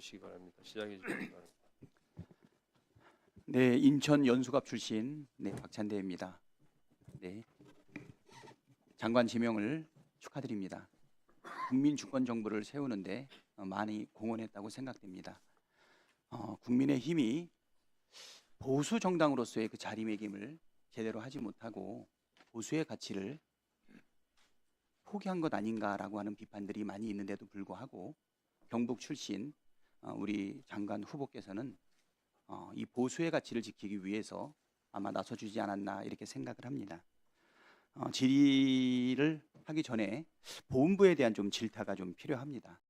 주시기 바랍니다. 시작해 주시기 바랍니다. 네, 인천 연수갑 출신 박찬대입니다. 네, 장관 지명을 축하드립니다. 국민 주권 정부를 세우는데 많이 공헌했다고 생각됩니다. 국민의힘이 보수 정당으로서의 그 자리매김을 제대로 하지 못하고 보수의 가치를 포기한 것 아닌가라고 하는 비판들이 많이 있는데도 불구하고 경북 출신 우리 장관 후보께서는 이 보수의 가치를 지키기 위해서 아마 나서주지 않았나 이렇게 생각을 합니다. 질의를 하기 전에 보훈부에 대한 좀 질타가 좀 필요합니다.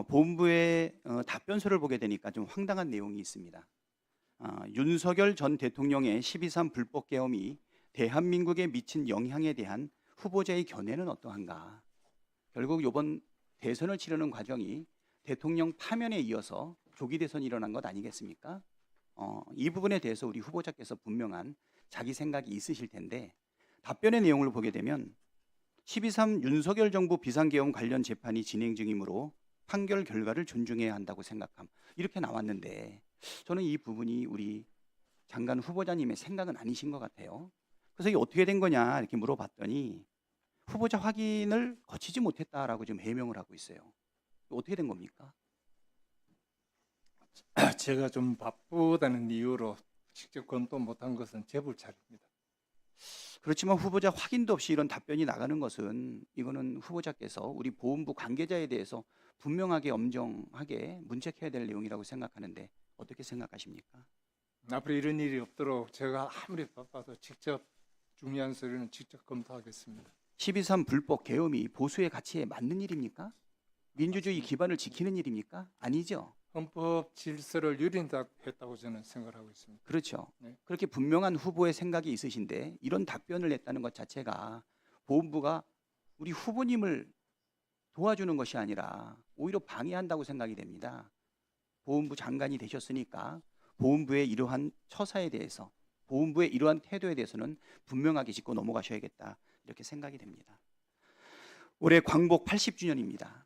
보훈부의 답변서를 보게 되니까 좀 황당한 내용이 있습니다. 윤석열 전 대통령의 12.3 불법 계엄이 대한민국에 미친 영향에 대한 후보자의 견해는 어떠한가? 결국 이번 대선을 치르는 과정이 대통령 파면에 이어서 조기 대선이 일어난 것 아니겠습니까? 이 부분에 대해서 우리 후보자께서 분명한 자기 생각이 있으실 텐데 답변의 내용을 보게 되면 12.3 윤석열 정부 비상계엄 관련 재판이 진행 중이므로 판결 결과를 존중해야 한다고 생각함 이렇게 나왔는데 저는 이 부분이 우리 장관 후보자님의 생각은 아니신 것 같아요. 그래서 이게 어떻게 된 거냐 이렇게 물어봤더니 후보자 확인을 거치지 못했다라고 지금 해명을 하고 있어요. 어떻게 된 겁니까? 제가 좀 바쁘다는 이유로 직접 검토 못한 것은 제 불찰입니다. 그렇지만 후보자 확인도 없이 이런 답변이 나가는 것은 이거는 후보자께서 우리 보훈부 관계자에 대해서 분명하게 엄정하게 문책해야 될 내용이라고 생각하는데 어떻게 생각하십니까? 앞으로 이런 일이 없도록 제가 아무리 바빠도 직접 중요한 서류는 직접 검토하겠습니다. 12.3 불법 계엄이 보수의 가치에 맞는 일입니까? 민주주의 기반을 지키는 일입니까? 아니죠. 헌법 질서를 유린했다고 저는 생각하고 있습니다. 그렇죠. 네. 그렇게 분명한 후보의 생각이 있으신데 이런 답변을 냈다는 것 자체가 보훈부가 우리 후보님을 도와주는 것이 아니라 오히려 방해한다고 생각이 됩니다. 보훈부 장관이 되셨으니까 보훈부의 이러한 처사에 대해서 보훈부의 이러한 태도에 대해서는 분명하게 짚고 넘어가셔야겠다 이렇게 생각이 됩니다. 올해 광복 80주년입니다.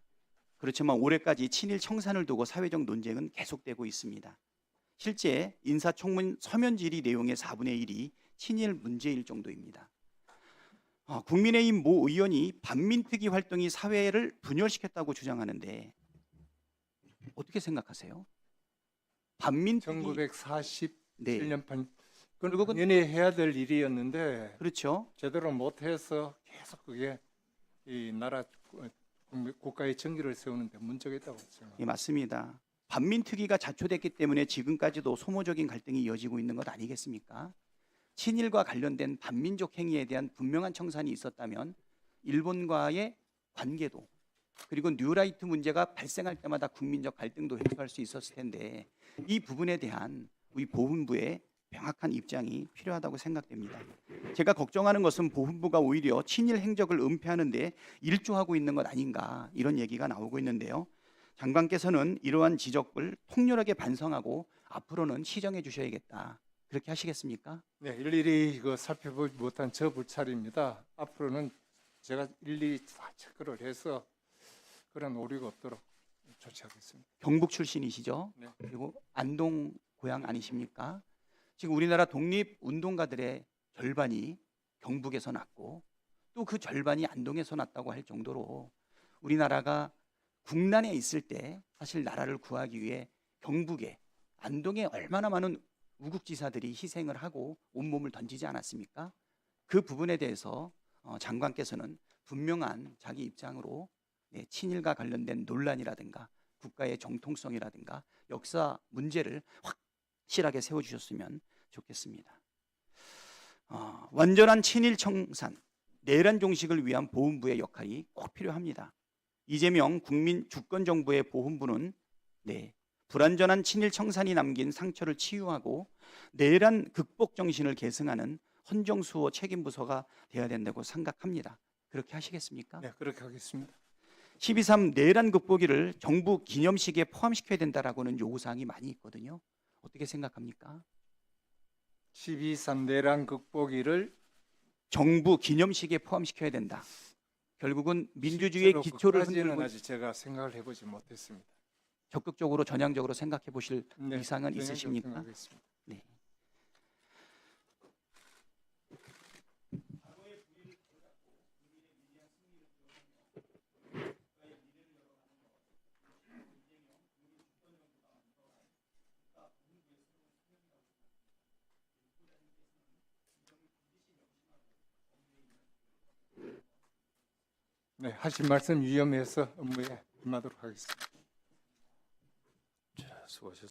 그렇지만 올해까지 친일 청산을 두고 사회적 논쟁은 계속되고 있습니다. 실제 인사청문 서면 질의 내용의 4분의 1이 친일 문제일 정도입니다. 국민의힘 모 의원이 반민특위 활동이 사회를 분열시켰다고 주장하는데 어떻게 생각하세요? 반민특위 1947년 판 그리고 당연히 해야 될 일이었는데 그렇죠. 제대로 못해서 계속 그게 이 나라 국가의 정기를 세우는데 문제가 있다고 생각합니다. 예, 맞습니다. 반민특위가 자초됐기 때문에 지금까지도 소모적인 갈등이 이어지고 있는 것 아니겠습니까? 친일과 관련된 반민족 행위에 대한 분명한 청산이 있었다면 일본과의 관계도 그리고 뉴라이트 문제가 발생할 때마다 국민적 갈등도 해소할 수 있었을 텐데 이 부분에 대한 우리 보훈부의 명확한 입장이 필요하다고 생각됩니다. 제가 걱정하는 것은 보훈부가 오히려 친일 행적을 은폐하는 데 일조하고 있는 것 아닌가 이런 얘기가 나오고 있는데요. 장관께서는 이러한 지적을 통렬하게 반성하고 앞으로는 시정해 주셔야겠다. 그렇게 하시겠습니까? 네, 일일이 이거 살펴보지 못한 저 불찰입니다. 앞으로는 제가 일일이 다 체크를 해서 그런 오류가 없도록 조치하겠습니다. 경북 출신이시죠? 네. 그리고 안동 고향 아니십니까? 지금 우리나라 독립운동가들의 절반이 경북에서 났고 또 그 절반이 안동에서 났다고 할 정도로 우리나라가 국난에 있을 때 사실 나라를 구하기 위해 경북에 안동에 얼마나 많은 우국지사들이 희생을 하고 온몸을 던지지 않았습니까? 그 부분에 대해서 장관께서는 분명한 자기 입장으로 친일과 관련된 논란이라든가 국가의 정통성이라든가 역사 문제를 확실하게 세워주셨으면 좋겠습니다. 완전한 친일 청산, 내란 종식을 위한 보훈부의 역할이 꼭 필요합니다. 이재명 국민 주권정부의 보훈부는 불완전한 친일 청산이 남긴 상처를 치유하고 내란 극복 정신을 계승하는 헌정수호 책임부서가 돼야 된다고 생각합니다. 그렇게 하시겠습니까? 네, 그렇게 하겠습니다. 12.3 내란 극복일을 정부 기념식에 포함시켜야 된다라고는 요구사항이 많이 있거든요. 어떻게 생각합니까? 12.3 내란 극복일을 정부 기념식에 포함시켜야 된다. 결국은 민주주의의 실제로 기초를 그까지는 흔들고 아직 제가 생각을 해보지 못했습니다. 적극적으로 전향적으로 생각해 보실 네, 이상은 전향적으로 있으십니까? 생각하겠습니다. 네. 네, 하신 말씀 유념해서 업무에 임하도록 하겠습니다. 수고하셨습니다.